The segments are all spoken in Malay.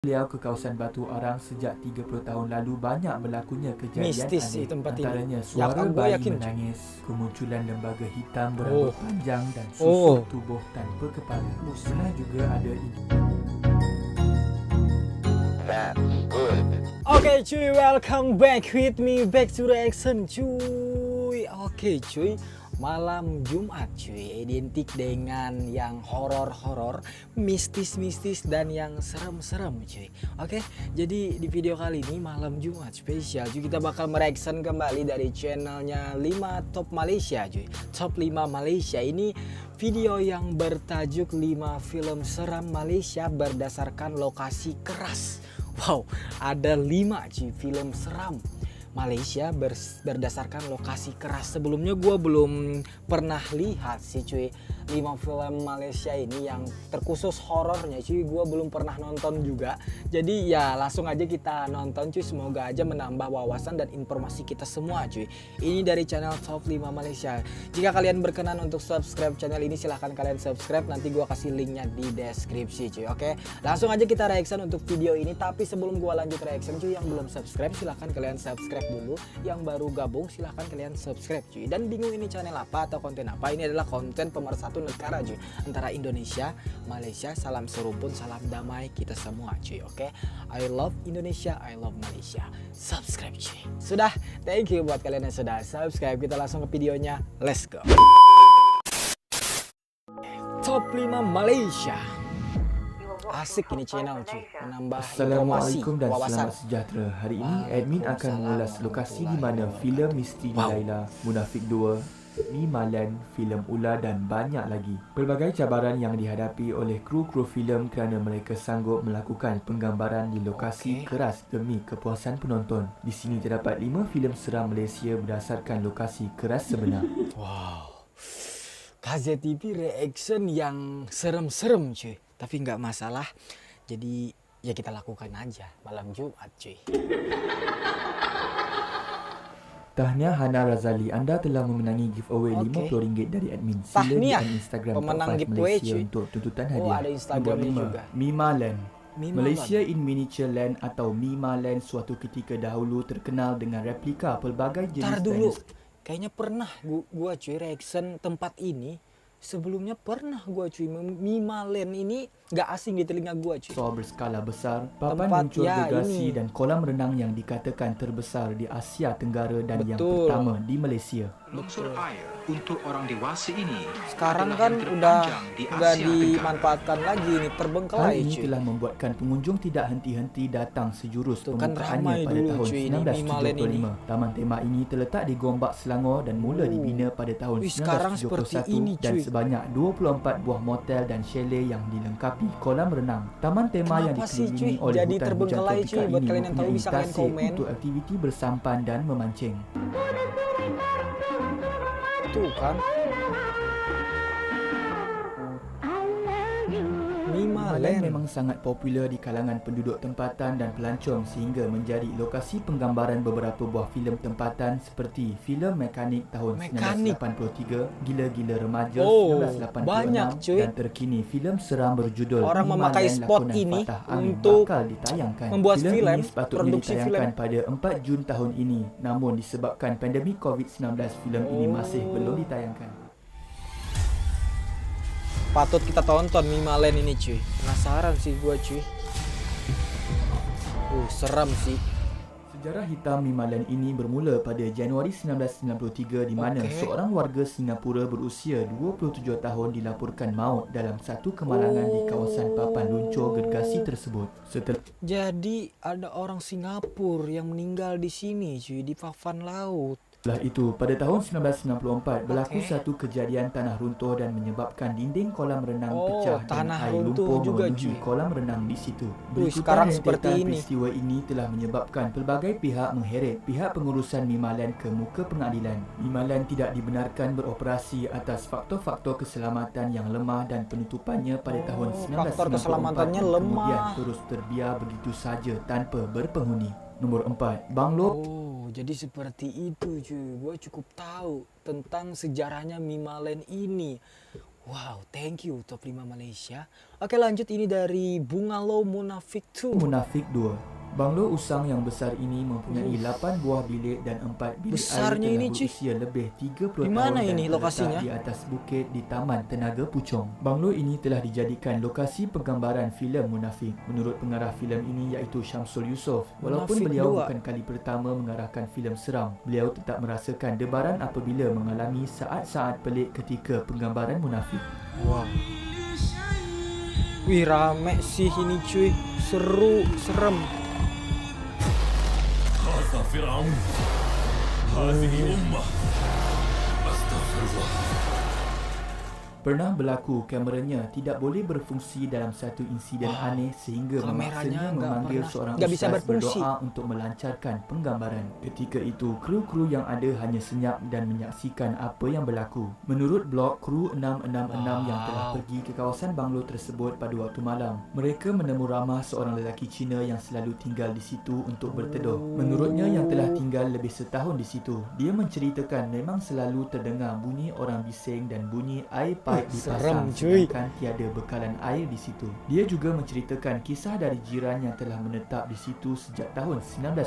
Beliau ke kawasan Batu Arang sejak 30 tahun lalu banyak berlakunya kejadian Mistis aneh. tempat Antaranya ini. suara Gue bayi yakin, menangis, kemunculan lembaga hitam berambut panjang dan Oh. susuk tubuh tanpa kepala. Pernah juga ada Oke cuy, welcome back with me back to reaction cuy. Oke cuy, malam Jumat cuy, identik dengan yang horor-horor, mistis-mistis dan yang serem-serem cuy. Oke, jadi di video kali ini malam Jumat spesial cuy, kita bakal mereaction kembali dari channelnya 5 Top Malaysia cuy. Top 5 Malaysia ini video yang bertajuk 5 film seram Malaysia berdasarkan lokasi keras. Wow, ada 5 cuy film seram Malaysia berdasarkan lokasi keras. Sebelumnya gue belum pernah lihat sih cuy 5 film Malaysia ini yang terkhusus horornya cuy, gue belum pernah nonton juga. Jadi ya langsung aja kita nonton cuy, semoga aja menambah wawasan dan informasi kita semua cuy. Ini dari channel Top 5 Malaysia. Jika kalian berkenan untuk subscribe channel ini, silahkan kalian subscribe, nanti gue kasih linknya di deskripsi cuy. Oke, langsung aja kita reaction untuk video ini. Tapi sebelum gue lanjut reaction cuy, yang belum subscribe silahkan kalian subscribe dulu, yang baru gabung silahkan kalian subscribe cuy. Dan bingung ini channel apa atau konten apa, ini adalah konten pemersatu negara cuy, antara Indonesia, Malaysia. Salam serumpun, salam damai kita semua cuy. Oke, I love Indonesia, I love Malaysia. Subscribe cuy. Sudah, thank you buat kalian yang sudah subscribe. Kita langsung ke videonya, let's go. Top 5 Malaysia. Asik ini channel cuy, menambah informasi, Assalamualaikum dan wawasan. selamat sejahtera. Hari ini admin akan mengulas lokasi di mana filem Misteri Laila, Munafik 2, Mimalan, filem Ula dan banyak lagi. Pelbagai cabaran yang dihadapi oleh kru-kru filem kerana mereka sanggup melakukan penggambaran di lokasi keras demi kepuasan penonton. Di sini terdapat 5 filem seram Malaysia berdasarkan lokasi keras sebenar. Wow, KZTV reaction yang serem-serem cuy. Tapi nggak masalah, jadi ya kita lakukan aja malam Jumat cuy. Tahniah Hana Razali, anda telah memenangi giveaway RM50 dari admin. Sila Tahniah, di Instagram pemenang Top 5 giveaway Malaysia cuy. untuk tuntutan Oh, hadiah. ada Instagramnya Nombor 5, juga. Mimalan. Mimalan. Malaysia in Miniature Land atau Mimaland suatu ketika dahulu terkenal dengan replika pelbagai jenis Ntar dulu, dinosaur. kayaknya pernah gua cuy reaction tempat ini. Sebelumnya pernah gua cuy, Mimaland ini nggak asing di telinga gua cuy. Berskala besar, papan Tempat, luncur ya, gergasi ini. dan kolam renang yang dikatakan terbesar di Asia Tenggara dan yang Betul. pertama di Malaysia. Longsor air untuk orang dewasa ini Sekarang adalah kan yang udah terpanjang di nggak Asia Tenggara. dimanfaatkan lagi nih, Hal terbengkalai ini cuy. telah membuatkan pengunjung tidak henti-henti datang sejurus Tuh kan pembukaannya ramai pada dulu, tahun cuy, ini Mimaland 1975. Taman tema ini terletak di Gombak, Selangor dan mula dibina pada tahun Wih, sekarang 1971 seperti ini, dan cuy. sebanyak 24 buah motel dan chalet yang dilengkapi kolam renang. Taman tema yang Kenapa sih, dikelilingi cuy, oleh jadi hutan hujan terbengkalai, tropika cuy? Buat ini kalian yang tahu mempunyai bisa kalian tasik komen. untuk aktiviti bersampan dan memancing. Tuh kan, Mimaland Mimaland memang sangat popular di kalangan penduduk tempatan dan pelancong sehingga menjadi lokasi penggambaran beberapa buah filem tempatan seperti filem Mekanik tahun Mekanik. 1983, Gila-Gila Remaja Oh, 1986 banyak, cuy. dan terkini filem seram berjudul Orang memakai Mimaland spot Lakonan ini Fatah Angin untuk bakal ditayangkan. membuat filem film, ini sepatutnya produksi ditayangkan film. pada 4 Jun tahun ini, namun disebabkan pandemik COVID-19 filem ini masih belum ditayangkan. patut kita tonton Mimaland ini cuy. Penasaran sih gua cuy. Seram sih. Sejarah hitam Mimaland ini bermula pada Januari 1993 di mana seorang warga Singapura berusia 27 tahun dilaporkan maut dalam satu kemalangan di kawasan papan luncur gergasi tersebut. Setelah Jadi ada orang Singapura yang meninggal di sini cuy, di papan laut. itu, pada tahun 1994 berlaku satu kejadian tanah runtuh dan menyebabkan dinding kolam renang pecah dan tanah air runtuh lumpur juga, memenuhi cuy. kolam renang di situ. sekarang Berikutan seperti rentetan ini. peristiwa ini telah menyebabkan pelbagai pihak mengheret pihak pengurusan Mimaland ke muka pengadilan. Mimaland tidak dibenarkan beroperasi atas faktor-faktor keselamatan yang lemah dan penutupannya pada tahun 1994 faktor keselamatannya dan lemah. kemudian terus terbiar begitu saja tanpa berpenghuni. Nombor 4, Banglo. Jadi seperti itu cuy. Gue cukup tahu tentang sejarahnya Mimaland ini. Wow, thank you top 5 Malaysia. Oke, lanjut ini dari Bungalow Munafik 2. Munafik 2. Banglo usang yang besar ini mempunyai 8 buah bilik dan 4 bilik Besarnya air ini, telah cuy. berusia lebih 30 Di mana tahun ini dan lokasinya? terletak di atas bukit di Taman Tenaga Puchong. Banglo ini telah dijadikan lokasi penggambaran filem Munafik. Menurut pengarah filem ini iaitu Syamsul Yusof, walaupun Munafik beliau 2. bukan kali pertama mengarahkan filem seram, beliau tetap merasakan debaran apabila mengalami saat-saat pelik ketika penggambaran munafik. Wow. Wih, rame sih ini cuy. Seru, serem. هذا فرعون هذه أمة أستغفر الله. Pernah berlaku kameranya tidak boleh berfungsi dalam satu insiden aneh sehingga Kameranya memaksanya nggak memanggil pernah- seorang nggak bisa ustaz berfungsi. berdoa untuk melancarkan penggambaran. Ketika itu, kru-kru yang ada hanya senyap dan menyaksikan apa yang berlaku. Menurut blog kru 666 yang telah pergi ke kawasan banglo tersebut pada waktu malam, mereka menemu ramah seorang lelaki Cina yang selalu tinggal di situ untuk berteduh. Menurutnya yang telah tinggal lebih setahun di situ, dia menceritakan memang selalu terdengar bunyi orang bising dan bunyi air pipe serem, dipasang cuy. sedangkan tiada bekalan air di situ. Dia juga menceritakan kisah dari jiran yang telah menetap di situ sejak tahun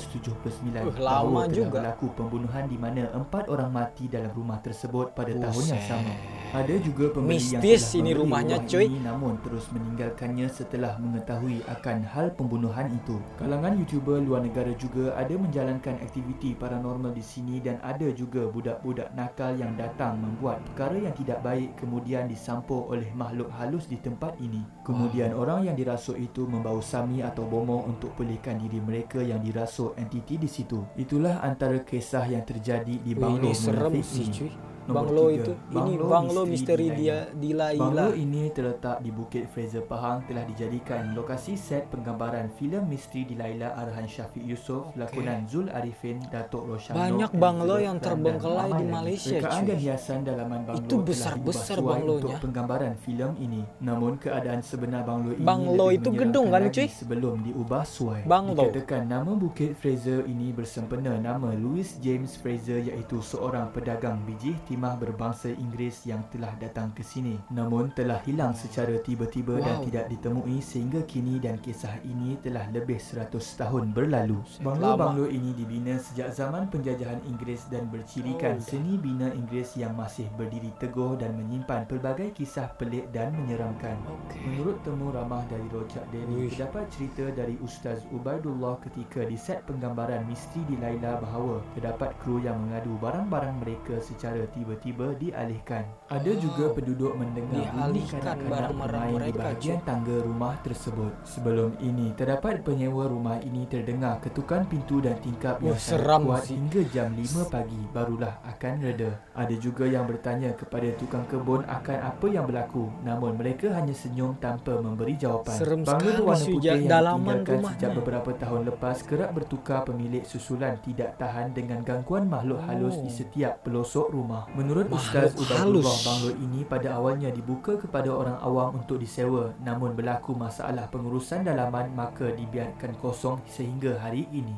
1979 lama bahawa telah juga. berlaku pembunuhan di mana 4 orang mati dalam rumah tersebut pada tahun yang sama. Ada juga pembeli yang Mistis telah ini membeli rumahnya, rumah cuy. ini namun terus meninggalkannya setelah mengetahui akan hal pembunuhan itu. Kalangan YouTuber luar negara juga ada menjalankan aktiviti paranormal di sini dan ada juga budak-budak nakal yang datang membuat perkara yang tidak baik kemudian disampur oleh makhluk halus di tempat ini. Kemudian orang yang dirasuk itu membawa sami atau bomong untuk pulihkan diri mereka yang dirasuk entiti di situ. Itulah antara kisah yang terjadi di Wih, Banglo ini serem Munafik sih ini. cuy. Nombor Banglo 3, itu ini Banglo Misteri dia Banglo Dila. ini terletak di Bukit Fraser Pahang telah dijadikan lokasi set penggambaran filem misteri Dilaila arahan Syafiq Yusof, lakonan Zul Arifin, Datuk Rosyano. Banyak banglo yang terbengkelai di Malaysia, Rekaan cuy. dan hiasan dalaman banglo Itu telah besar-besar diubah suai banglonya. untuk penggambaran filem ini. Namun keadaan sebenar banglo ini Banglo lebih itu menyeramkan gedung kan, lagi cuy? sebelum diubah suai. Banglo. Dikatakan nama Bukit Fraser ini bersempena nama Louis James Fraser iaitu seorang pedagang biji timah berbangsa Inggeris yang telah datang ke sini namun telah hilang secara tiba-tiba dan tidak ditemui sehingga kini dan kisah ini telah lebih 100 tahun berlalu. Banglo-banglo ini dibina sejak zaman penjajahan Inggeris dan bercirikan seni bina Inggeris yang masih berdiri teguh dan menyimpan pelbagai kisah pelik dan menyeramkan. Menurut temu ramah dari Rojak Daily, terdapat cerita dari Ustaz Ubaidullah ketika di set penggambaran misteri di Laila bahawa terdapat kru yang mengadu barang-barang mereka secara tiba-tiba dialihkan. Ada juga penduduk mendengar bunyi Dialihkan kanak-kanak barang-barang bermain di mereka, bahagian tangga rumah tersebut. Sebelum ini, terdapat penyewa rumah ini terdengar ketukan pintu dan tingkap yang sangat seram kuat sih. hingga jam 5 pagi barulah akan reda. Ada juga yang bertanya kepada tukang kebun akan apa yang berlaku, namun mereka hanya senyum tanpa memberi jawapan. Serem Banglo sekali berwarna sih, putih yang dalaman ditinggalkan rumahnya. sejak beberapa tahun lepas kerap bertukar pemilik susulan tidak tahan dengan gangguan makhluk halus di setiap pelosok rumah. Menurut Ustaz Makhluk Ubaidullah, halus. banglo ini pada awalnya dibuka kepada orang awam untuk disewa, namun berlaku masalah pengurusan dalaman maka dibiarkan kosong sehingga hari ini.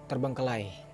Terbengkelai.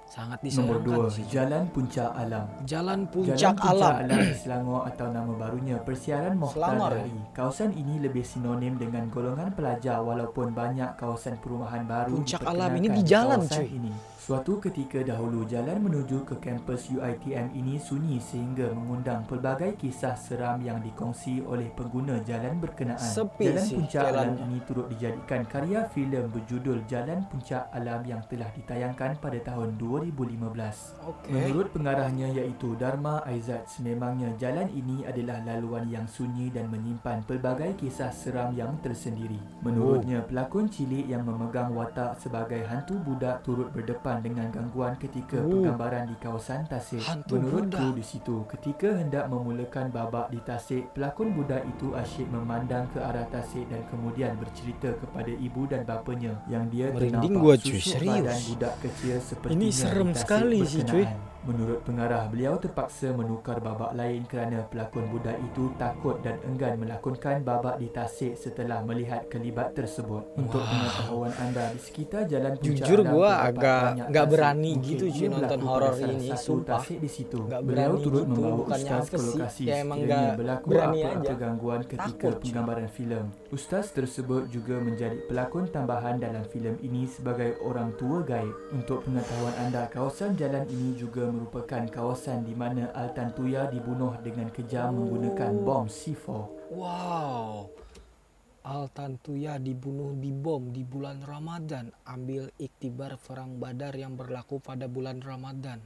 Sangat Nombor disayangkan 2, sih. Jalan Puncak Alam. Jalan Jalan Puncak Alam. di Selangor atau nama barunya Persiaran Mohtar Selangor, Dari. Kawasan ini lebih sinonim dengan golongan pelajar walaupun banyak kawasan perumahan baru Puncak Alam ini diperkenalkan di jalan, kawasan cuy. ini. Suatu ketika dahulu jalan menuju ke kampus UiTM ini sunyi sehingga mengundang pelbagai kisah seram yang dikongsi oleh pengguna jalan berkenaan. Sepi Jalan sih Puncak Alam jalannya. ini turut dijadikan karya filem berjudul Jalan Puncak Alam yang telah ditayangkan pada tahun 2015. Menurut pengarahnya iaitu Dharma Aizat, sememangnya jalan ini adalah laluan yang sunyi dan menyimpan pelbagai kisah seram yang tersendiri. Menurutnya, pelakon cilik yang memegang watak sebagai hantu budak turut berdepan dengan gangguan ketika penggambaran di kawasan Tasik. Hantu Menurut budak. kru di situ, ketika hendak memulakan babak di Tasik, pelakon budak itu asyik memandang ke arah Tasik dan kemudian bercerita kepada ibu dan bapanya yang dia Merinding ternampak gua, cuy, susuk serius. badan budak kecil sepertinya Ini serem di Tasik sekali sih, cuy. berkenaan. Menurut pengarah, beliau terpaksa menukar babak lain kerana pelakon budak itu takut dan enggan melakonkan babak di tasik setelah melihat kelibat tersebut. Untuk pengetahuan anda, di sekitar jalan Puncak Jujur Alam gua terdapat agak banyak nggak tasik. berani Mungkin gitu ia cuy nonton berlaku pada horor salah ini, satu sumpah. tasik di situ. Nggak Beliau berani turut gitu, membawa bukannya ustaz apa ke sih, lokasi ya emang sekiranya nggak berlaku berani apa-apa aja. gangguan ketika Takut, cuy. penggambaran filem. Ustaz tersebut juga menjadi pelakon tambahan dalam filem ini sebagai orang tua gaib. Untuk pengetahuan anda, kawasan jalan ini juga merupakan kawasan di mana Altan Tuya dibunuh dengan kejam menggunakan bom C4. Wow. Altan Tuya dibunuh di bom di bulan Ramadan. Ambil iktibar perang Badar yang berlaku pada bulan Ramadan.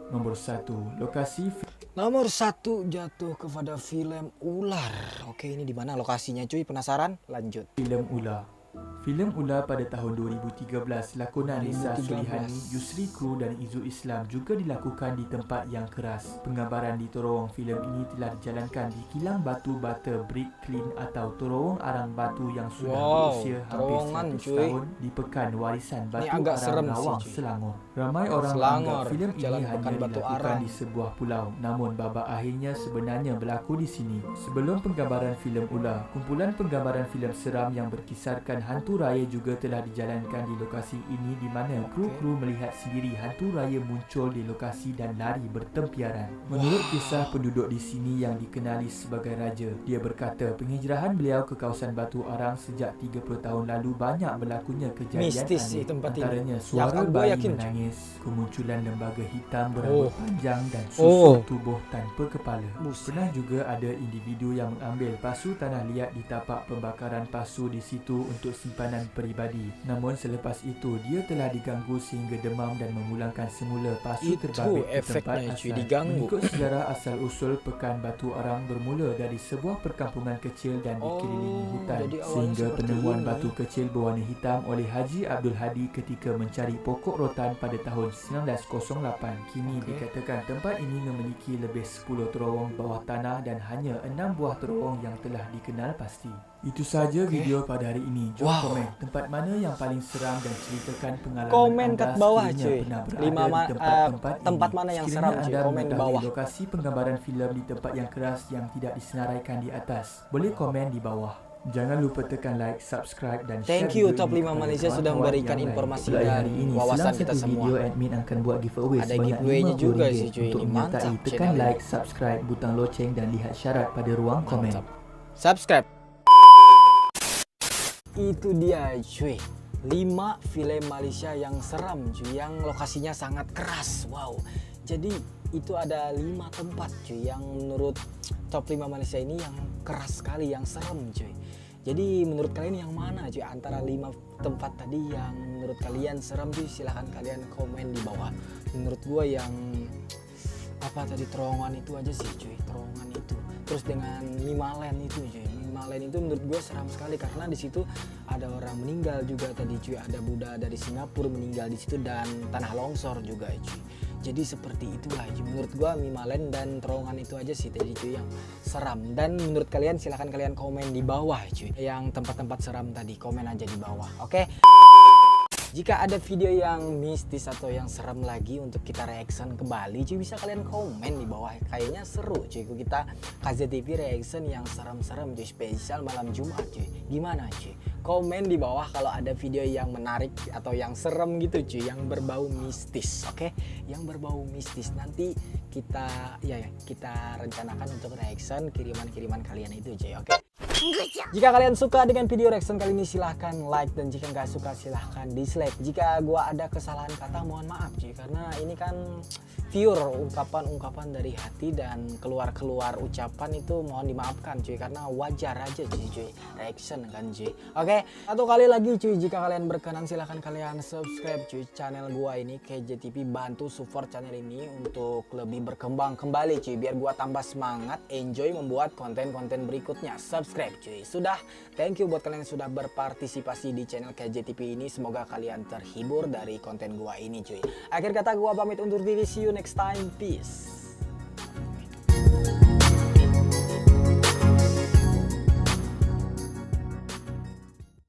Nomor 1, lokasi Nomor 1 jatuh kepada film Ular. Oke, ini di mana lokasinya cuy? Penasaran? Lanjut. filem Ular. Filem Ular pada tahun 2013, lakonan Lisa 2013. Sulihani, Yusri Kru dan Izu Islam juga dilakukan di tempat yang keras. Penggambaran di terowong filem ini telah dijalankan di kilang batu bata Brick Clean atau terowong arang batu yang sudah berusia hampir terowongan, 100 cuy. tahun di Pekan Warisan Batu agak serem Arang sih, Rawang, cuy. Selangor. Ramai orang Selangor, menganggap filem ini Jalan hanya Pekan Batu dilakukan Arang. di sebuah pulau, namun babak akhirnya sebenarnya berlaku di sini. Sebelum penggambaran filem Ular, kumpulan penggambaran filem seram yang berkisarkan hantu raya juga telah dijalankan di lokasi ini, di mana kru-kru melihat sendiri hantu raya muncul di lokasi dan lari bertempiaran. Menurut kisah penduduk di sini yang dikenali sebagai Raja, dia berkata penghijrahan beliau ke kawasan Batu Arang sejak 30 tahun lalu banyak berlakunya kejadian Mistis aneh. sih tempat ini. Antaranya Yang suara aku bayi yakin, cuy. menangis, kemunculan lembaga hitam berambut panjang dan Oh. susuk tubuh tanpa kepala. Buset. Pernah juga ada individu yang mengambil pasu tanah liat di tapak pembakaran pasu di situ untuk simpanan peribadi. Namun selepas itu dia telah diganggu sehingga demam dan memulangkan semula pasu Itu terbabit ke efeknya, tempat cuy, asal. diganggu. Mengikut sejarah asal-usul Pekan Batu Arang bermula dari sebuah perkampungan kecil dan dikelilingi hutan, jadi awalnya sehingga seperti penemuan ini. batu kecil berwarna hitam oleh Haji Abdul Hadi ketika mencari pokok rotan pada tahun 1908. Kini dikatakan tempat ini memiliki lebih 10 terowong bawah tanah dan hanya 6 buah terowong yang telah dikenal pasti. Itu saja video pada hari ini. Jom komen tempat mana yang paling seram dan ceritakan pengalaman Komen anda kat bawah, sekiranya cuy. pernah berada 5 di tempat-tempat tempat ini. mana yang Sekiranya seram, cuy. anda Komen di mengetahui bawah. lokasi penggambaran filem di tempat yang keras yang tidak disenaraikan di atas, boleh komen di bawah. Jangan lupa tekan like, subscribe dan share Thank you video Top ini 5 kepada Malaysia sudah kawan-kawan memberikan yang lain. informasi Mulai dan hari ini, wawasan selang kita satu semua. video admin akan buat giveaway Ada sebanyak giveaway-nya juga RM50 sih, cuy. untuk Ini menyertai. mantap Tekan channel like, subscribe, butang loceng dan lihat syarat pada ruang komen. Mantap. Subscribe. Itu dia cuy, 5 film Malaysia yang seram cuy, yang lokasinya sangat keras. Wow. Jadi itu ada 5 tempat cuy yang menurut Top 5 Malaysia ini yang keras sekali, yang serem cuy. Jadi menurut kalian yang mana cuy antara 5 tempat tadi yang menurut kalian serem cuy? Silahkan kalian komen di bawah. Menurut gua yang apa tadi, terowongan itu aja sih cuy, terowongan itu. Terus dengan Mimalen itu cuy, Mimalen itu menurut gue seram sekali karena di situ ada orang meninggal juga tadi cuy, ada Buddha dari Singapura meninggal di situ dan tanah longsor juga cuy. Jadi seperti itulah cuy. Menurut gue Mimalen dan terowongan itu aja sih tadi cuy yang seram. Dan menurut kalian silahkan kalian komen di bawah cuy, yang tempat-tempat seram tadi komen aja di bawah. Oke. Jika ada video yang mistis atau yang serem lagi untuk kita reaction kembali cuy, bisa kalian komen di bawah. Kayaknya seru cuy, kita KZTV reaction yang serem-serem cuy, spesial malam Jumat cuy. Gimana cuy? Komen di bawah kalau ada video yang menarik atau yang serem gitu cuy, yang berbau mistis. Oke? Yang berbau mistis nanti kita kita rencanakan untuk reaction kiriman-kiriman kalian itu cuy. Oke? Jika kalian suka dengan video reaction kali ini silahkan like, dan jika nggak suka silahkan dislike. Jika gua ada kesalahan kata mohon maaf cuy, karena ini kan pure ungkapan-ungkapan dari hati dan keluar ucapan itu mohon dimaafkan cuy, karena wajar aja cuy reaction kan cuy. Oke, satu kali lagi cuy, jika kalian berkenan silahkan kalian subscribe cuy channel gua ini KJTV, bantu support channel ini untuk lebih berkembang kembali cuy, biar gua tambah semangat enjoy membuat konten-konten berikutnya. Subscribe cuy. Sudah, thank you buat kalian yang sudah berpartisipasi di channel KJTV ini. Semoga kalian terhibur dari konten gua ini cuy. Akhir kata gua pamit undur diri, see you next time, peace.